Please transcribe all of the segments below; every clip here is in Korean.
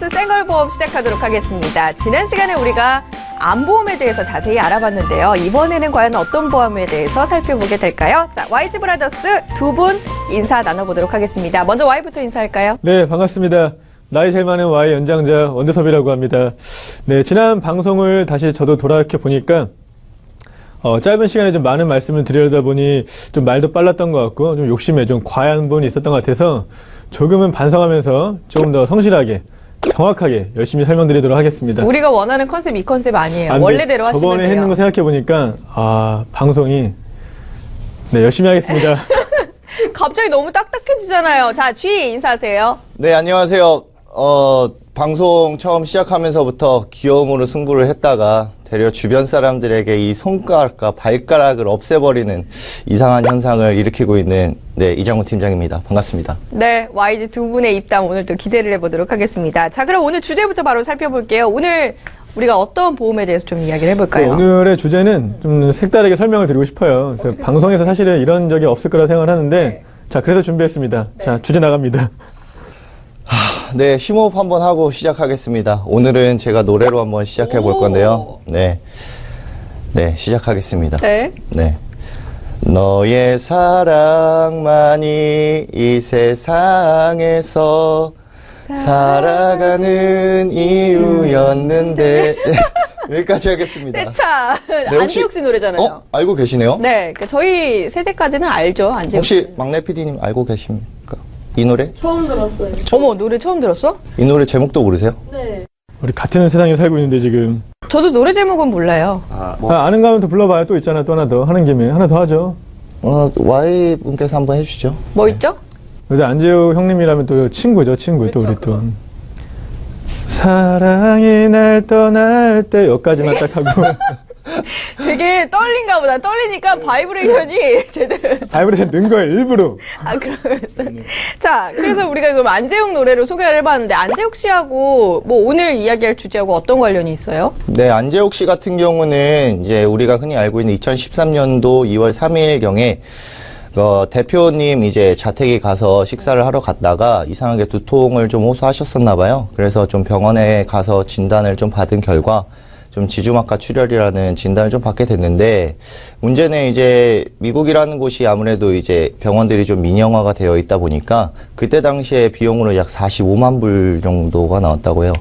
플러스 생활보험 시작하도록 하겠습니다. 지난 시간에 우리가 암보험에 대해서 자세히 알아봤는데요. 이번에는 과연 어떤 보험에 대해서 살펴보게 될까요? 자, YG 브라더스 두 분 인사 나눠보도록 하겠습니다. 먼저 Y부터 인사할까요? 네, 반갑습니다. 나이 제일 많은 Y 연장자 원대섭이라고 합니다. 네, 지난 방송을 다시 저도 돌아켜 보니까 짧은 시간에 좀 많은 말씀을 드리려다 보니 좀 말도 빨랐던 것 같고 좀 욕심에 좀 과한 부분이 있었던 것 같아서 조금은 반성하면서 조금 더 성실하게 정확하게 열심히 설명드리도록 하겠습니다. 우리가 원하는 컨셉 이 컨셉 아니에요. 원래대로 하시면 돼요. 저번에 했는 거 생각해 보니까 방송이 네, 열심히 하겠습니다. 갑자기 너무 딱딱해지잖아요. 자, G 인사하세요. 네, 안녕하세요. 방송 처음 시작하면서부터 귀여움으로 승부를 했다가 되려 주변 사람들에게 이 손가락과 발가락을 없애버리는 이상한 현상을 일으키고 있는 이장훈 팀장입니다. 반갑습니다. 네, YG 두 분의 입담 오늘 또 기대를 해보도록 하겠습니다. 자, 그럼 오늘 주제부터 바로 살펴볼게요. 오늘 우리가 어떤 보험에 대해서 좀 이야기를 해볼까요? 오늘의 주제는 좀 색다르게 설명을 드리고 싶어요. 그래서 방송에서 사실은 이런 적이 없을 거라 생각을 하는데 네. 자, 그래서 준비했습니다. 네. 자, 주제 나갑니다. 네, 심호흡 한번 하고 시작하겠습니다. 오늘은 제가 노래로 한번 시작해 볼 건데요. 네, 시작하겠습니다. 네. 네. 너의 사랑만이 이 세상에서 살아가는 이유였는데 여기까지 하겠습니다. 떼차 네, 안재욱 씨 노래잖아요. 알고 계시네요? 네, 그러니까 저희 세대까지는 알죠, 안재욱 혹시 씨. 막내 PD님 알고 계십니까? 이 노래? 처음 들었어요. 어머, 노래 처음 들었어? 이 노래 제목도 모르세요? 네. 우리 같은 세상에 살고 있는데 지금 저도 노래 제목은 몰라요. 아는 거 하면 더 불러봐요. 또 있잖아. 또 하나 더 하는 김에 하나 더 하죠. Y 분께서 한번 해주시죠. 뭐 있죠? 그래서 안재욱 형님이라면 또 친구죠. 친구 또 우리 또 사랑이 날 떠날 때 여기까지만 딱 하고 되게 떨린가 보다. 떨리니까 바이브레이션이 제대로. 바이브레이션 넣은 거예요. 일부러. 그러면서. 자, 그래서 우리가 그럼 안재욱 노래로 소개를 해봤는데, 안재욱 씨하고 뭐 오늘 이야기할 주제하고 어떤 관련이 있어요? 네, 안재욱 씨 같은 경우는 이제 우리가 흔히 알고 있는 2013년도 2월 3일경에 대표님 이제 자택에 가서 식사를 하러 갔다가 이상하게 두통을 좀 호소하셨었나 봐요. 그래서 좀 병원에 가서 진단을 좀 받은 결과 좀 지주막하 출혈이라는 진단을 좀 받게 됐는데, 문제는 이제 미국이라는 곳이 아무래도 이제 병원들이 좀 민영화가 되어 있다 보니까 그때 당시에 비용으로 약 45만 불 정도가 나왔다고 해요.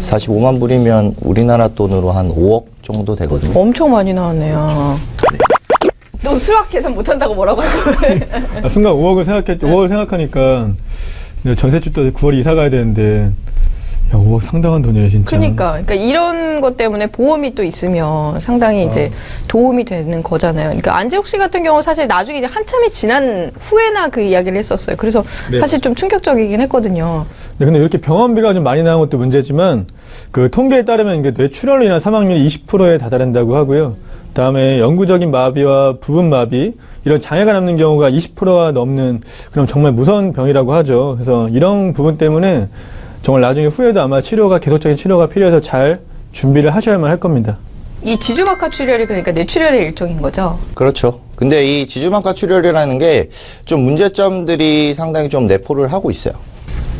45만 불이면 우리나라 돈으로 한 5억 정도 되거든요. 엄청 많이 나왔네요. 너 수학 계산 못한다고 뭐라고 할 거예요? 순간 5억을 생각하니까 전세집 또 9월에 이사 가야 되는데 야, 5억 상당한 돈이에요, 진짜. 그러니까 이런 것 때문에 보험이 또 있으면 상당히 이제 도움이 되는 거잖아요. 그러니까 안재욱 씨 같은 경우 사실 나중에 이제 한참이 지난 후에나 그 이야기를 했었어요. 그래서 네. 사실 좀 충격적이긴 했거든요. 네, 근데 이렇게 병원비가 좀 많이 나온 것도 문제지만 그 통계에 따르면 이게 뇌출혈로 인한 사망률이 20%에 다다른다고 하고요. 그다음에 영구적인 마비와 부분 마비 이런 장애가 남는 경우가 20%가 넘는 그럼 정말 무서운 병이라고 하죠. 그래서 이런 부분 때문에 정말 나중에 후에도 아마 계속적인 치료가 필요해서 잘 준비를 하셔야만 할 겁니다. 이 지주막하 출혈이 그러니까 뇌출혈의 일종인 거죠? 그렇죠. 근데 이 지주막하 출혈이라는 게 좀 문제점들이 상당히 좀 내포를 하고 있어요.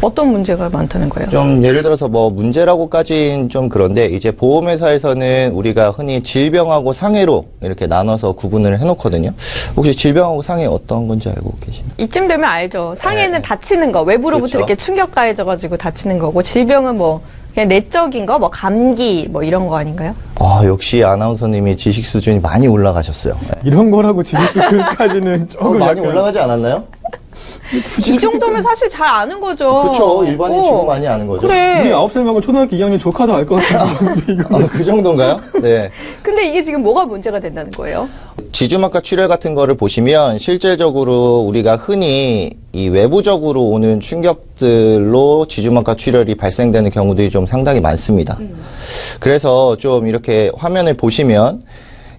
어떤 문제가 많다는 거예요? 좀 예를 들어서 뭐 문제라고까지는 좀 그런데 이제 보험회사에서는 우리가 흔히 질병하고 상해로 이렇게 나눠서 구분을 해놓거든요. 혹시 질병하고 상해 어떤 건지 알고 계시나요? 이쯤 되면 알죠. 상해는 네. 다치는 거, 외부로부터 그렇죠. 이렇게 충격 가해져가지고 다치는 거고, 질병은 뭐 그냥 내적인 거, 뭐 감기 뭐 이런 거 아닌가요? 역시 아나운서님이 지식 수준이 많이 올라가셨어요. 이런 거라고 지질 수준까지는 조금 많이 약간 올라가지 않았나요? 이 정도면 사실 잘 아는 거죠. 그쵸. 일반인 치고 많이 아는 거죠. 그래. 우리 9살 먹은 초등학교 2학년 조카도 알 것 같은데 이거. 그 정도인가요? 네. 근데 이게 지금 뭐가 문제가 된다는 거예요? 지주막하 출혈 같은 거를 보시면 실제적으로 우리가 흔히 이 외부적으로 오는 충격들로 지주막하 출혈이 발생되는 경우들이 좀 상당히 많습니다. 그래서 좀 이렇게 화면을 보시면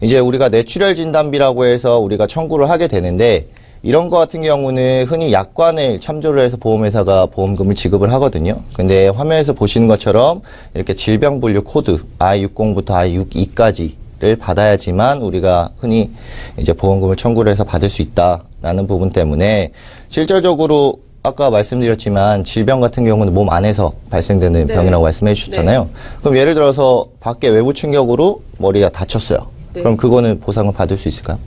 이제 우리가 뇌출혈 진단비라고 해서 우리가 청구를 하게 되는데, 이런 거 같은 경우는 흔히 약관을 참조를 해서 보험회사가 보험금을 지급을 하거든요. 근데 화면에서 보시는 것처럼 이렇게 질병분류 코드 I60부터 I62까지를 받아야지만 우리가 흔히 이제 보험금을 청구를 해서 받을 수 있다라는 부분 때문에 실질적으로 아까 말씀드렸지만 질병 같은 경우는 몸 안에서 발생되는 네. 병이라고 말씀해 주셨잖아요. 그럼 예를 들어서 밖에 외부 충격으로 머리가 다쳤어요. 네. 그럼 그거는 보상을 받을 수 있을까요?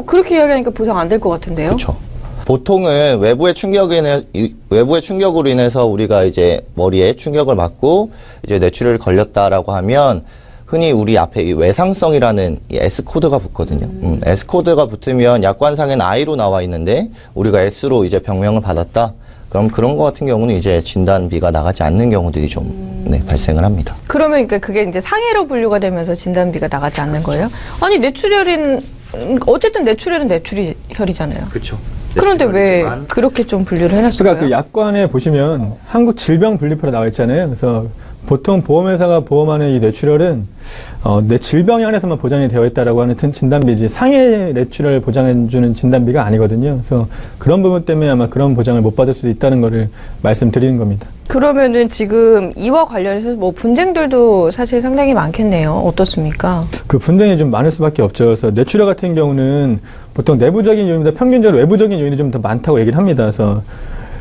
그렇게 이야기하니까 보상 안 될 것 같은데요? 그렇죠. 보통은 외부의 충격으로 인해서 우리가 이제 머리에 충격을 받고 이제 뇌출혈이 걸렸다라고 하면 흔히 우리 앞에 이 외상성이라는 이 S코드가 붙거든요. S코드가 붙으면 약관상에는 I로 나와 있는데 우리가 S로 이제 병명을 받았다. 그럼 그런 거 같은 경우는 이제 진단비가 나가지 않는 경우들이 좀 발생을 합니다. 그러면 그러니까 그게 이제 상해로 분류가 되면서 진단비가 나가지 않는 거예요? 아니 어쨌든 뇌출혈은 뇌출혈이잖아요. 그렇죠. 그런데 왜 그렇게 좀 분류를 해놨을까요? 그러니까 그 약관에 보시면 한국 질병분류표로 나와 있잖아요. 그래서 보통 보험회사가 보험하는 이 뇌출혈은 내 질병에 한해서만 보장이 되어 있다라고 하는 진단비지 상해 뇌출혈 보장해주는 진단비가 아니거든요. 그래서 그런 부분 때문에 아마 그런 보장을 못 받을 수도 있다는 거를 말씀드리는 겁니다. 그러면은 지금 이와 관련해서 뭐 분쟁들도 사실 상당히 많겠네요. 어떻습니까? 그 분쟁이 좀 많을 수밖에 없죠. 그래서 뇌출혈 같은 경우는 보통 내부적인 요인보다 평균적으로 외부적인 요인이 좀 더 많다고 얘기를 합니다. 그래서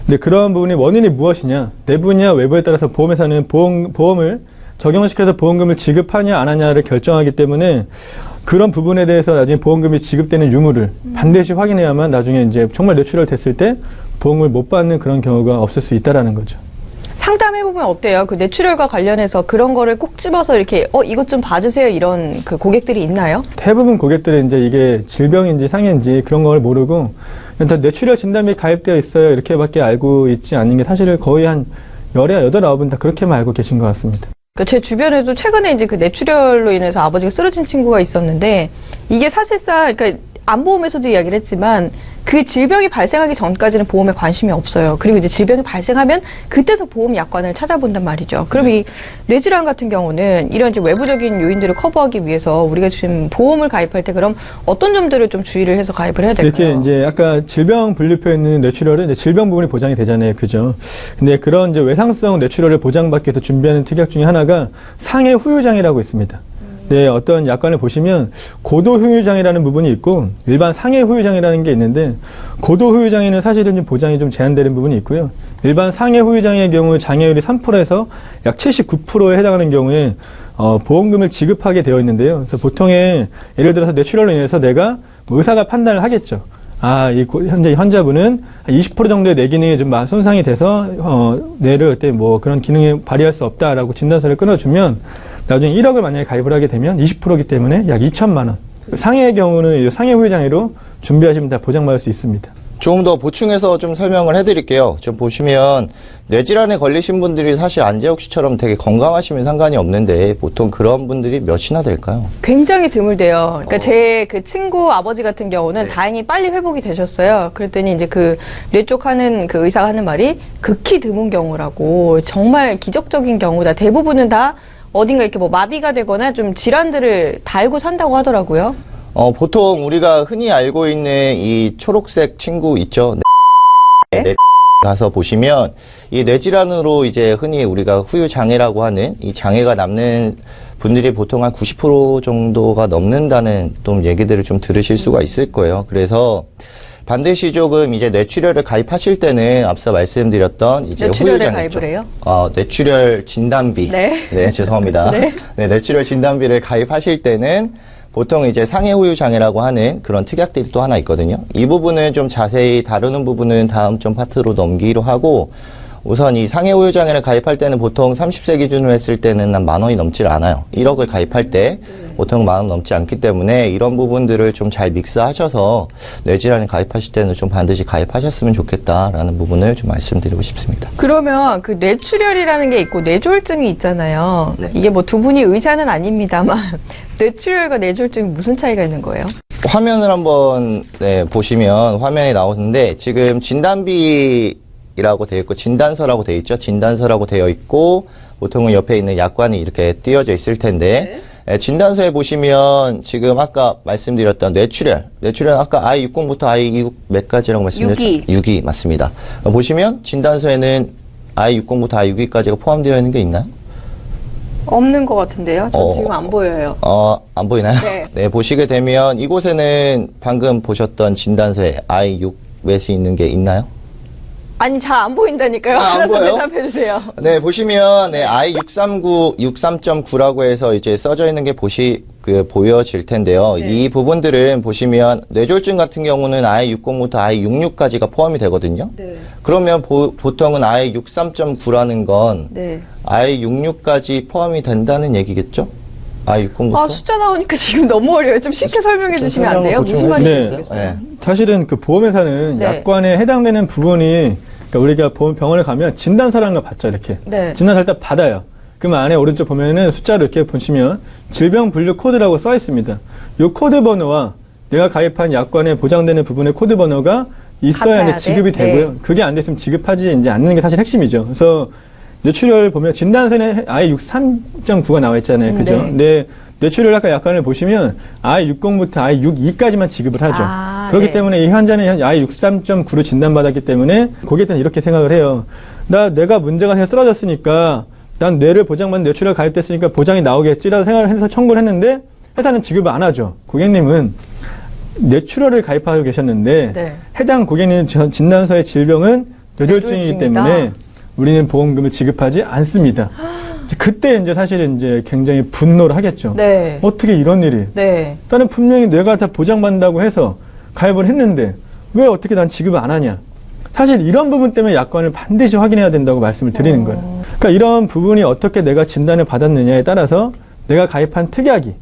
근데 그런 부분이 원인이 무엇이냐, 내부냐 외부에 따라서 보험회사는 보험을 적용을 시켜서 보험금을 지급하냐 안 하냐를 결정하기 때문에 그런 부분에 대해서 나중에 보험금이 지급되는 유무를 반드시 확인해야만 나중에 이제 정말 뇌출혈 됐을 때 보험을 못 받는 그런 경우가 없을 수 있다라는 거죠. 상담해보면 어때요? 그 뇌출혈과 관련해서 그런 거를 꼭 집어서 이렇게 이것 좀 봐주세요 이런 그 고객들이 있나요? 대부분 고객들은 이제 이게 질병인지 상해인지 그런 걸 모르고 일단 뇌출혈 진단비 가입되어 있어요 이렇게밖에 알고 있지 않는 게 사실은 거의 한 10에 8, 9분 다 그렇게만 알고 계신 것 같습니다. 그러니까 제 주변에도 최근에 이제 그 뇌출혈로 인해서 아버지가 쓰러진 친구가 있었는데 이게 사실상 그러니까 안보험에서도 이야기를 했지만 그 질병이 발생하기 전까지는 보험에 관심이 없어요. 그리고 이제 질병이 발생하면 그때서 보험 약관을 찾아본단 말이죠. 그럼 이 뇌질환 같은 경우는 이런 이제 외부적인 요인들을 커버하기 위해서 우리가 지금 보험을 가입할 때 그럼 어떤 점들을 좀 주의를 해서 가입을 해야 될까요? 이렇게 이제 아까 질병 분류표에 있는 뇌출혈은 이제 질병 부분이 보장이 되잖아요. 그죠? 근데 그런 이제 외상성 뇌출혈을 보장받기 위해서 준비하는 특약 중에 하나가 상해 후유장애라고 있습니다. 네, 어떤 약관을 보시면 고도 후유장애라는 부분이 있고 일반 상해 후유장애라는 게 있는데 고도 후유장애는 사실은 좀 보장이 좀 제한되는 부분이 있고요. 일반 상해 후유장애의 경우 장애율이 3%에서 약 79%에 해당하는 경우에 보험금을 지급하게 되어 있는데요. 그래서 보통의 예를 들어서 뇌출혈로 인해서 내가 의사가 판단을 하겠죠. 현재 환자분은 20% 정도의 뇌 기능이 좀 손상이 돼서 뇌를 그때 뭐 그런 기능을 발휘할 수 없다라고 진단서를 끊어주면 나중에 1억을 만약에 가입을 하게 되면 20%이기 때문에 약 2천만 원. 상해의 경우는 상해 후유장애로 준비하시면 다 보장받을 수 있습니다. 조금 더 보충해서 좀 설명을 해드릴게요. 지금 보시면 뇌질환에 걸리신 분들이 사실 안재욱 씨처럼 되게 건강하시면 상관이 없는데 보통 그런 분들이 몇이나 될까요? 굉장히 드물대요. 그러니까 제 그 친구 아버지 같은 경우는 다행히 빨리 회복이 되셨어요. 그랬더니 이제 그 뇌 쪽 하는 그 의사가 하는 말이 극히 드문 경우라고 정말 기적적인 경우다. 대부분은 다 어딘가 이렇게 뭐 마비가 되거나 좀 질환들을 달고 산다고 하더라고요. 보통 우리가 흔히 알고 있는 이 초록색 친구 있죠? 네. 가서 보시면 이 뇌질환으로 이제 흔히 우리가 후유장애라고 하는 이 장애가 남는 분들이 보통 한 90% 정도가 넘는다는 좀 얘기들을 좀 들으실 수가 있을 거예요. 그래서 반드시 조금 이제 뇌출혈을 가입하실 때는 앞서 말씀드렸던 이제 뇌출혈에 후유장애 가입을 해요? 뇌출혈 진단비. 네. 죄송합니다. 네. 네, 뇌출혈 진단비를 가입하실 때는 보통 이제 상해 후유장애라고 하는 그런 특약들이 또 하나 있거든요. 이 부분은 좀 자세히 다루는 부분은 다음 좀 파트로 넘기로 하고 우선 이 상해 후유장애를 가입할 때는 보통 30세 기준으로 했을 때는 한 10,000원이 넘질 않아요. 1억을 가입할 때 보통 10,000원 넘지 않기 때문에 이런 부분들을 좀 잘 믹스하셔서 뇌질환에 가입하실 때는 좀 반드시 가입하셨으면 좋겠다라는 부분을 좀 말씀드리고 싶습니다. 그러면 그 뇌출혈이라는 게 있고 뇌졸중이 있잖아요. 네. 이게 뭐 두 분이 의사는 아닙니다만 뇌출혈과 뇌졸중이 무슨 차이가 있는 거예요? 화면을 한번 보시면 화면에 나오는데 지금 진단비라고 되어 있고 진단서라고 되어 있죠. 진단서라고 되어 있고 보통은 옆에 있는 약관이 이렇게 띄어져 있을 텐데 진단서에 보시면 지금 아까 말씀드렸던 뇌출혈 아까 I60부터 I26 몇 가지라고 말씀드렸죠? 6위 맞습니다. 보시면 진단서에는 I60부터 I6위까지가 포함되어 있는 게 있나요? 없는 것 같은데요. 저 지금 안 보여요. 안 보이나요? 네. 네, 보시게 되면 이곳에는 방금 보셨던 진단서에 I6 몇이 있는 게 있나요? 아니, 잘 안 보인다니까요. 안 알아서 보여요? 대답해 주세요. 네, 보시면, 네, I639, 63.9라고 해서 이제 써져 있는 게 보여질 텐데요. 네. 이 부분들은 보시면, 뇌졸중 같은 경우는 I60부터 I66까지가 포함이 되거든요. 네. 그러면 보통은 I63.9라는 건 네. I66까지 포함이 된다는 얘기겠죠? I60부터? 아, 숫자 나오니까 지금 너무 어려워요. 좀 쉽게 설명해 주시면 안 돼요? 무슨 보충해 말인지 주시겠어요? 모르겠어요. 네. 사실은 그 보험회사는 네. 약관에 해당되는 부분이 그러니까 우리가 병원에 가면 진단서라는 걸 받죠, 이렇게. 네. 진단서 일단 받아요. 그러면 안에 오른쪽 보면은 숫자를 이렇게 보시면 질병 분류 코드라고 써 있습니다. 이 코드 번호와 내가 가입한 약관에 보장되는 부분의 코드 번호가 있어야 같아야 이제 지급이 돼? 되고요. 네. 그게 안 됐으면 지급하지 이제 않는 게 사실 핵심이죠. 그래서 뇌출혈 보면 진단서에 I63.9가 나와 있잖아요. 그죠? 네. 근데 뇌출혈 약관을 보시면 I60부터 I62까지만 지급을 하죠. 아, 그렇기 네. 때문에 이 환자는 I63.9로 진단받았기 때문에 고객들은 이렇게 생각을 해요. 내가 문제가 생겨 쓰러졌으니까 난 뇌를 보장받는 뇌출혈 가입됐으니까 보장이 나오겠지라고 생각을 해서 청구를 했는데 회사는 지급을 안 하죠. 고객님은 뇌출혈을 가입하고 계셨는데 네. 해당 고객님 진단서의 질병은 뇌졸중이기 뇌졸중이다. 때문에 우리는 보험금을 지급하지 않습니다. 그때 이제 사실은 이제 굉장히 분노를 하겠죠. 네. 어떻게 이런 일이? 네. 나는 분명히 뇌가 다 보장받는다고 해서 가입을 했는데 왜 어떻게 난 지급을 안 하냐? 사실 이런 부분 때문에 약관을 반드시 확인해야 된다고 말씀을 드리는 거예요. 그러니까 이런 부분이 어떻게 내가 진단을 받았느냐에 따라서 내가 가입한 특약이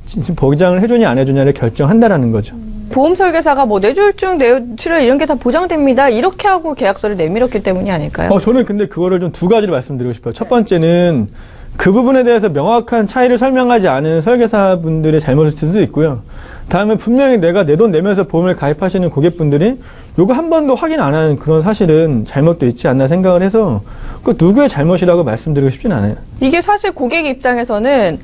지금 보장을 해주냐 안 해주냐를 결정한다라는 거죠. 보험 설계사가 뭐 뇌졸중, 뇌출혈 이런 게 다 보장됩니다. 이렇게 하고 계약서를 내밀었기 때문이 아닐까요? 저는 근데 그거를 좀 두 가지로 말씀드리고 싶어요. 첫 번째는 그 부분에 대해서 명확한 차이를 설명하지 않은 설계사분들의 잘못일 수도 있고요. 다음에 분명히 내가 내 돈 내면서 보험을 가입하시는 고객분들이 요거 한 번도 확인 안 하는 그런 사실은 잘못도 있지 않나 생각을 해서 그 누구의 잘못이라고 말씀드리고 싶진 않아요. 이게 사실 고객 입장에서는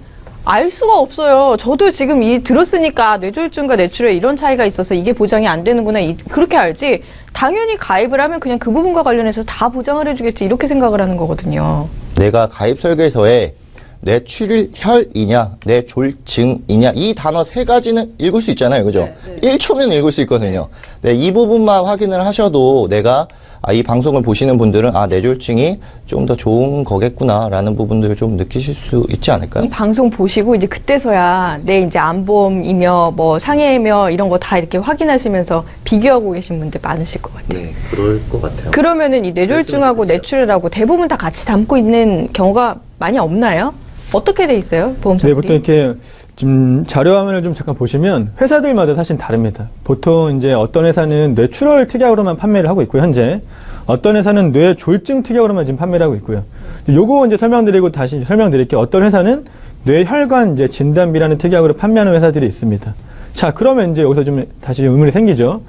알 수가 없어요. 저도 지금 들었으니까 뇌졸중과 뇌출혈 이런 차이가 있어서 이게 보장이 안 되는구나 그렇게 알지. 당연히 가입을 하면 그냥 그 부분과 관련해서 다 보장을 해주겠지 이렇게 생각을 하는 거거든요. 내가 가입 설계서에 뇌출혈이냐, 뇌졸중이냐 이 단어 세 가지는 읽을 수 있잖아요, 그죠? 1초면 읽을 수 있거든요. 네, 이 부분만 확인을 하셔도 내가 이 방송을 보시는 분들은 뇌졸중이 좀 더 좋은 거겠구나라는 부분들을 좀 느끼실 수 있지 않을까요? 이 방송 보시고 이제 그때서야 내 이제 암보험이며 뭐 상해며 이런 거 다 이렇게 확인하시면서 비교하고 계신 분들 많으실 것 같아요. 네, 그럴 것 같아요. 그러면은 이 뇌졸중하고 뇌출혈하고 대부분 다 같이 담고 있는 경우가 많이 없나요? 어떻게 돼 있어요? 네, 보험사들이? 보통 이렇게 좀 자료 화면을 좀 잠깐 보시면 회사들마다 사실 다릅니다. 보통 이제 어떤 회사는 뇌출혈 특약으로만 판매를 하고 있고 현재 어떤 회사는 뇌졸중 특약으로만 지금 판매를 하고 있고요. 요거 이제 설명드리고 다시 설명드릴게요. 어떤 회사는 뇌혈관 이제 진단비라는 특약으로 판매하는 회사들이 있습니다. 자, 그러면 이제 여기서 좀 다시 의문이 생기죠.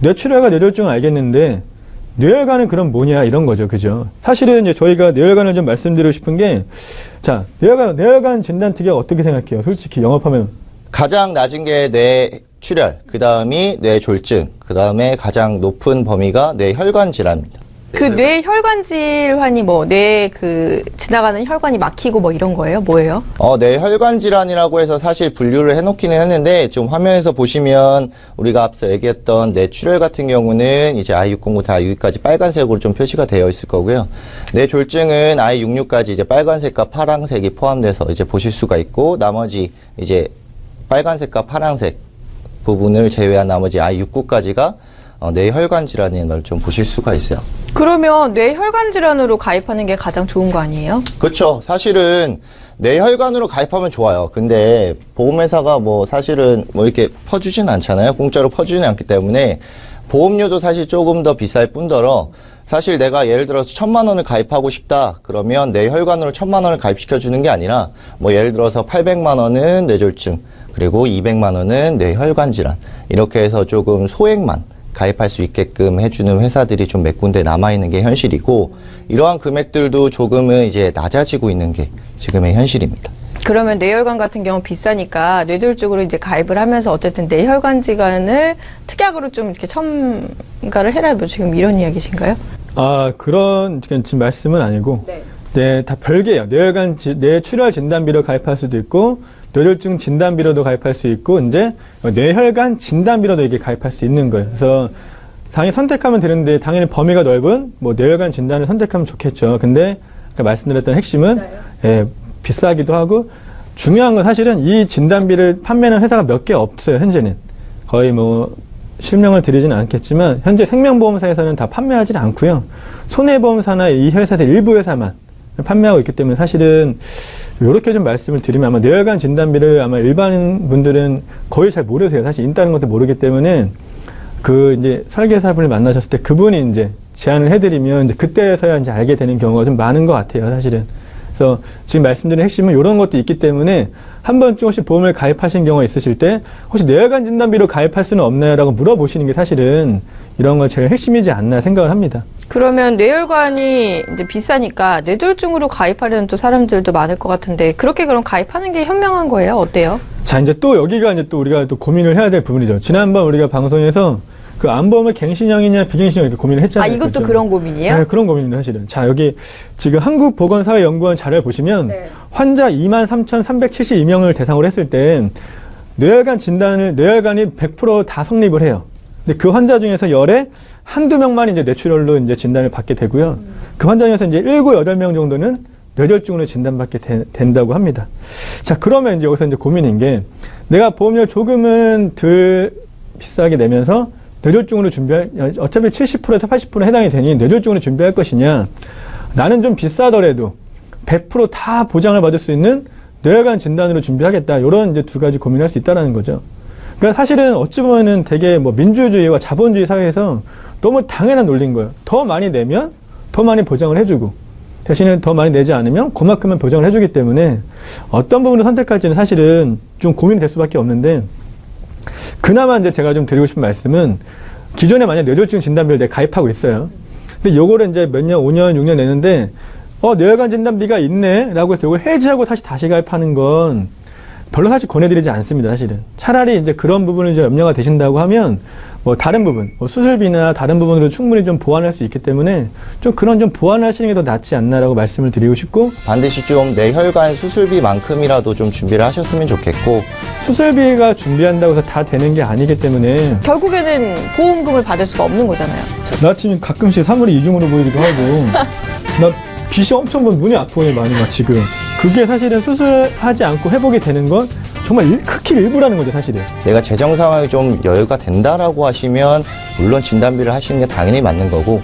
뇌출혈과 뇌졸중은 알겠는데 뇌혈관은 그럼 뭐냐 이런 거죠. 그죠? 사실은 이제 저희가 뇌혈관을 좀 말씀드리고 싶은 게 자, 뇌혈관 진단 특약 어떻게 생각해요? 솔직히 영업하면 가장 낮은 게 뇌출혈, 그 다음이 뇌졸중, 그 다음에 가장 높은 범위가 뇌혈관 질환입니다. 그 뇌혈관 질환이 뭐 뇌 지나가는 혈관이 막히고 뭐 이런 거예요? 뭐예요? 뇌혈관 질환이라고 해서 사실 분류를 해놓기는 했는데 좀 화면에서 보시면 우리가 앞서 얘기했던 뇌출혈 같은 경우는 이제 I609부터 I62까지 빨간색으로 좀 표시가 되어 있을 거고요. 뇌졸중은 I66까지 이제 빨간색과 파란색이 포함돼서 이제 보실 수가 있고 나머지 이제 빨간색과 파란색 부분을 제외한 나머지 I69까지가 뇌혈관 질환인 걸 좀 보실 수가 있어요. 그러면 뇌혈관 질환으로 가입하는 게 가장 좋은 거 아니에요? 그렇죠. 사실은 뇌혈관으로 가입하면 좋아요. 근데 보험회사가 뭐 사실은 뭐 이렇게 퍼주진 않잖아요. 공짜로 퍼주진 않기 때문에 보험료도 사실 조금 더 비쌀 뿐더러 사실 내가 예를 들어서 1,000만 원을 가입하고 싶다. 그러면 뇌혈관으로 1,000만 원을 가입시켜 주는 게 아니라 뭐 예를 들어서 800만 원은 뇌졸중 그리고 200만 원은 뇌혈관 질환 이렇게 해서 조금 소액만 가입할 수 있게끔 해주는 회사들이 좀 몇 군데 남아있는 게 현실이고 이러한 금액들도 조금은 이제 낮아지고 있는 게 지금의 현실입니다. 그러면 뇌혈관 같은 경우 비싸니까 뇌졸중으로 이제 가입을 하면서 어쨌든 뇌혈관 질환을 특약으로 좀 이렇게 첨가를 해라 뭐 지금 이런 이야기신가요? 그런 지금 말씀은 아니고 네, 다 별개예요. 뇌출혈 진단비로 가입할 수도 있고 뇌졸중 진단비로도 가입할 수 있고 이제 뇌혈관 진단비로도 이게 가입할 수 있는 거예요. 그래서 당연히 선택하면 되는데 당연히 범위가 넓은 뭐 뇌혈관 진단을 선택하면 좋겠죠. 근데 아까 말씀드렸던 핵심은 예, 비싸기도 하고 중요한 건 사실은 이 진단비를 판매하는 회사가 몇 개 없어요. 현재는 거의 뭐 실명을 드리지는 않겠지만 현재 생명보험사에서는 다 판매하지는 않고요. 손해보험사나 이 회사들 일부 회사만 판매하고 있기 때문에 사실은 이렇게 좀 말씀을 드리면 아마 뇌혈관 진단비를 아마 일반 분들은 거의 잘 모르세요. 사실 있다는 것도 모르기 때문에 그 이제 설계사분을 만나셨을 때 그분이 이제 제안을 해드리면 이제 그때서야 이제 알게 되는 경우가 좀 많은 것 같아요. 사실은. 그래서 지금 말씀드린 핵심은 이런 것도 있기 때문에 한 번쯤 혹시 보험을 가입하신 경우가 있으실 때 혹시 뇌혈관 진단비로 가입할 수는 없나요? 라고 물어보시는 게 사실은 이런 걸 제일 핵심이지 않나 생각을 합니다. 그러면 뇌혈관이 이제 비싸니까 뇌졸중으로 가입하려는 또 사람들도 많을 것 같은데 그렇게 그럼 가입하는 게 현명한 거예요? 어때요? 자, 이제 또 여기가 이제 또 우리가 또 고민을 해야 될 부분이죠. 지난번 우리가 방송에서 그 암보험을 갱신형이냐 비갱신형 이렇게 고민을 했잖아요. 아, 이것도 그렇죠? 그런 고민이에요? 네, 그런 고민입니다, 사실은. 자, 여기 지금 한국보건사회연구원 자료를 보시면 네. 환자 23,372명을 대상으로 했을 때 뇌혈관이 100% 다 성립을 해요. 근데 그 환자 중에서 열에 한두 명만 이제 뇌출혈로 이제 진단을 받게 되고요. 그 환자 중에서 이제 7, 8명 정도는 뇌졸중으로 진단받게 된다고 합니다. 자, 그러면 이제 여기서 이제 고민인 게 내가 보험료 조금은 덜 비싸게 내면서 뇌졸중으로 어차피 70%에서 80% 해당이 되니 뇌졸중으로 준비할 것이냐. 나는 좀 비싸더라도 100% 다 보장을 받을 수 있는 뇌혈관 진단으로 준비하겠다. 이런 이제 두 가지 고민할 수 있다는 거죠. 그러니까 사실은 어찌 보면은 되게 뭐 민주주의와 자본주의 사회에서 너무 당연한 논리인 거예요. 더 많이 내면 더 많이 보장을 해주고 대신에 더 많이 내지 않으면 그만큼만 보장을 해주기 때문에 어떤 부분을 선택할지는 사실은 좀 고민이 될 수밖에 없는데 그나마 이제 제가 좀 드리고 싶은 말씀은 기존에 만약 뇌졸중 진단비를 내가 가입하고 있어요. 근데 요거를 이제 몇 년, 5년, 6년 내는데 뇌혈관 진단비가 있네 라고 해서 이걸 해지하고 다시 가입하는 건 별로 사실 권해드리지 않습니다. 사실은 차라리 이제 그런 부분을 이제 염려가 되신다고 하면 뭐 다른 부분, 뭐 수술비나 다른 부분으로 충분히 좀 보완할 수 있기 때문에 좀 그런 좀 보완하시는 게 더 낫지 않나라고 말씀을 드리고 싶고 반드시 좀 뇌혈관 수술비만큼이라도 좀 준비를 하셨으면 좋겠고 수술비가 준비한다고 해서 다 되는 게 아니기 때문에 결국에는 보험금을 받을 수가 없는 거잖아요. 나 지금 가끔씩 사물이 이중으로 보이기도 하고 나 빚이 엄청 눈이 아프거든요. 많이 막 지금 그게 사실은 수술하지 않고 회복이 되는 건 정말 극히 일부라는 거죠. 사실은 내가 재정 상황이 좀 여유가 된다라고 하시면 물론 진단비를 하시는 게 당연히 맞는 거고